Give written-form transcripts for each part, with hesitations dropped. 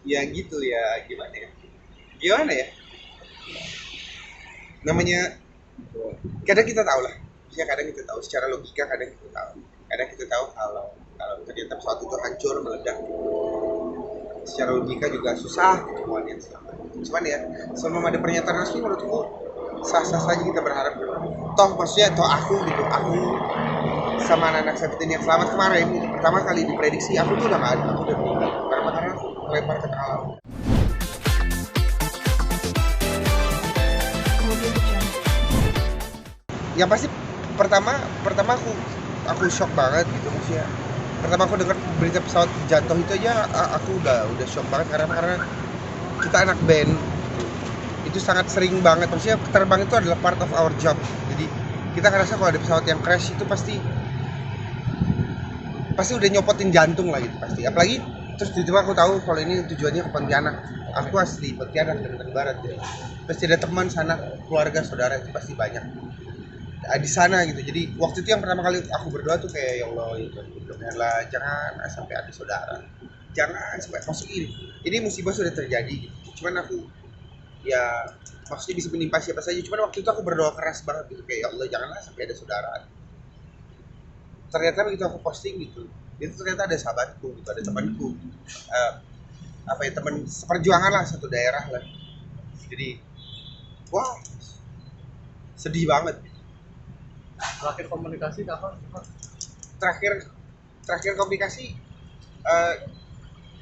Ya gitu ya, gimana ya, namanya kadang kita tahu lah ya, kadang kita tahu secara logika, kadang kita tahu kalau kalau ternyata pesawat itu hancur meledak, secara logika juga susah ketemuan yang selamat. Cuman ya, selama ada pernyataan resmi menurutku sah-sah saja kita berharap. Toh maksudnya toh aku sama anak-anak saya yang selamat kemarin itu pertama kali diprediksi aku tuh udah nggak ada, aku udah meninggal karena aku melempar ke alam. Yang pasti pertama pertama aku shock banget gitu, maksudnya pertama aku dengar berita pesawat jatuh itu aja aku udah shock banget karena kita anak band itu sangat sering banget, maksudnya terbang itu adalah part of our job. Jadi kita ngerasa kalau ada pesawat yang crash itu pasti pasti udah nyopotin jantung lah gitu pasti, apalagi terus tiba-tiba aku tahu kalau ini tujuannya ke Pontianak. Aku asli Pontianak, Kalimantan Barat gitu. Pasti ada teman sana, keluarga, saudara itu pasti banyak di sana gitu. Jadi waktu itu yang pertama kali aku berdoa tuh kayak ya Allah itu mudah-mudahan jangan sampai ada saudara, jangan sampai masuk ini musibah sudah terjadi gitu. Cuman aku ya maksudnya bisa menimpa siapa saja, cuman waktu itu aku berdoa keras banget gitu kayak ya Allah janganlah sampai ada saudara. Ternyata begitu aku posting gitu, itu ternyata ada sahabatku gitu, ada temanku, uh, apa ya, teman seperjuangan lah, satu daerah lah. Jadi wah, sedih banget. Terakhir komunikasi kapan? terakhir terakhir komunikasi, uh,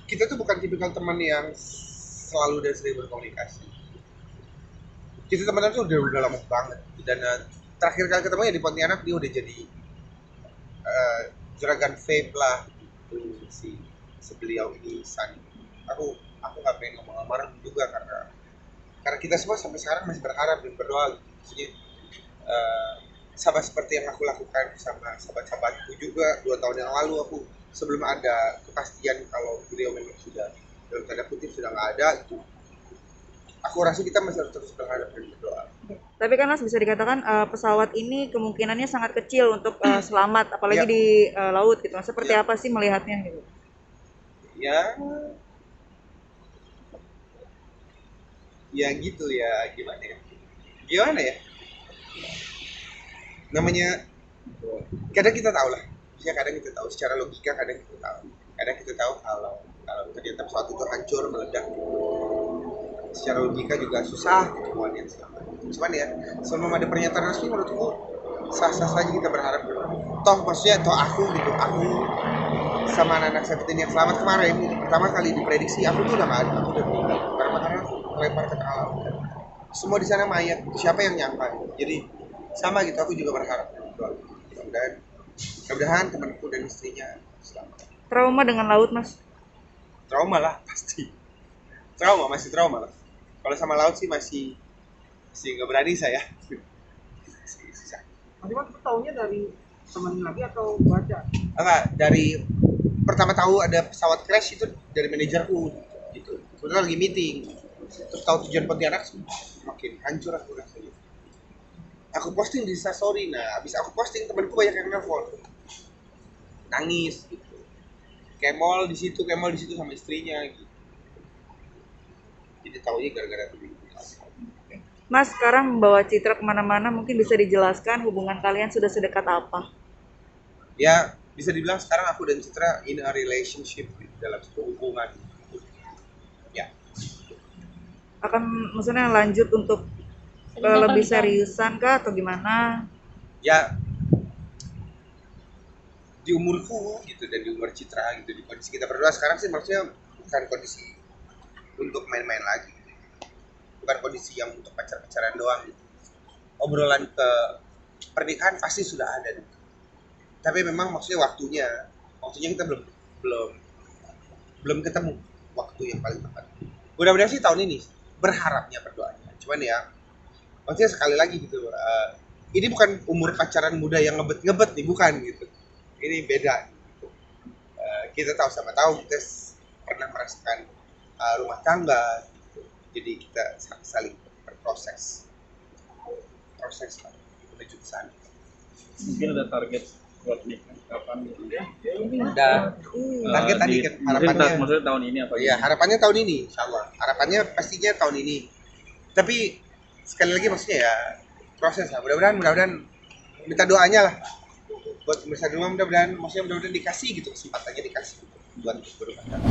kita tuh bukan tipikal teman yang selalu dan sering berkomunikasi. Kita temenan tuh udah lama banget dan terakhir kali ketemu ya di Pontianak, dia udah jadi uh, juragan vape lah gitu, si beliau ini San. Aku nggak pengen ngomong amarah juga karena kita semua sampai sekarang masih berharap dan berdoa gitu. Maksudnya uh, sama seperti yang aku lakukan sama sahabat-sahabatku juga 2 tahun yang lalu, aku sebelum ada kepastian kalau beliau memang sudah dalam tanda kutip sudah nggak ada gitu, aku rasa kita masih harus terus berharap dan berdoa. Tapi kan Mas bisa dikatakan pesawat ini kemungkinannya sangat kecil untuk selamat, apalagi Ya, di laut gitu. Mas. Seperti ya, apa sih melihatnya gitu? ya, ya gitu ya, gimana ya, namanya kadang kita tahu lah ya, kadang kita tahu secara logika, kadang kita tahu kalau kalau ternyata pesawat itu hancur meledak, secara logika juga susah ketemuan yang selamat. Cuman ya, selama ada pernyataan resmi menurutku sah-sah saja kita berharap. Toh maksudnya toh aku sama anak-anak saya yang selamat kemarin itu pertama kali diprediksi aku tuh udah nggak ada, aku udah meninggal karena aku melempar ke alam. Semua di sana mayat, siapa yang nyangka. Jadi sama gitu, aku juga berharap mudah-mudahan mudah-mudahan temanku dan istrinya selamat. Trauma dengan laut, Mas? Trauma lah pasti, masih trauma lah. Kalau sama laut sih masih nggak berani saya. Mas Iwan tahunya dari teman lagi atau baca? Enggak, dari pertama tahu ada pesawat crash itu dari manajerku gitu. Kebetulan lagi meeting, terus tahu tujuan Pontianak, makin hancur aku rasanya. Aku posting di Instastory, nah abis aku posting temanku banyak yang nelfon, nangis gitu. Kemol di situ sama istrinya gitu. Jadi tahunya gara-gara itu. Mas sekarang membawa Citra kemana-mana, mungkin bisa dijelaskan hubungan kalian sudah sedekat apa? Ya bisa dibilang sekarang aku dan Citra in a relationship gitu, dalam sebuah hubungan. Ya, Akan maksudnya lanjut untuk lebih seriusan kah atau gimana? ya di umurku gitu dan di umur Citra gitu, di kondisi kita berdua sekarang sih maksudnya bukan kondisi untuk main-main lagi, bukan kondisi yang untuk pacar-pacaran doang gitu. Obrolan ke pernikahan pasti sudah ada gitu. Tapi memang maksudnya waktunya kita belum belum belum ketemu waktu yang paling tepat. Mudah-mudahan sih tahun ini, berharapnya, berdoanya. Cuman ya maksudnya sekali lagi gitu, ini bukan umur pacaran muda yang ngebet-ngebet nih, bukan gitu. Ini beda gitu. Kita tahu sama tahu kita pernah merasakan rumah tangga gitu. Jadi kita saling berproses lah menuju ke sana. Mungkin ada target buat nikah kapan gitu ya? Udah target tadi kan harapannya. Maksudnya tahun ini apa? Iya, harapannya tahun ini, insya Allah. Harapannya pastinya tahun ini. Tapi sekali lagi maksudnya ya proses lah. Mudah-mudahan minta doanya lah buat pemirsa di rumah, mudah-mudahan dikasih gitu kesempatannya, dikasih buat berumah tangga.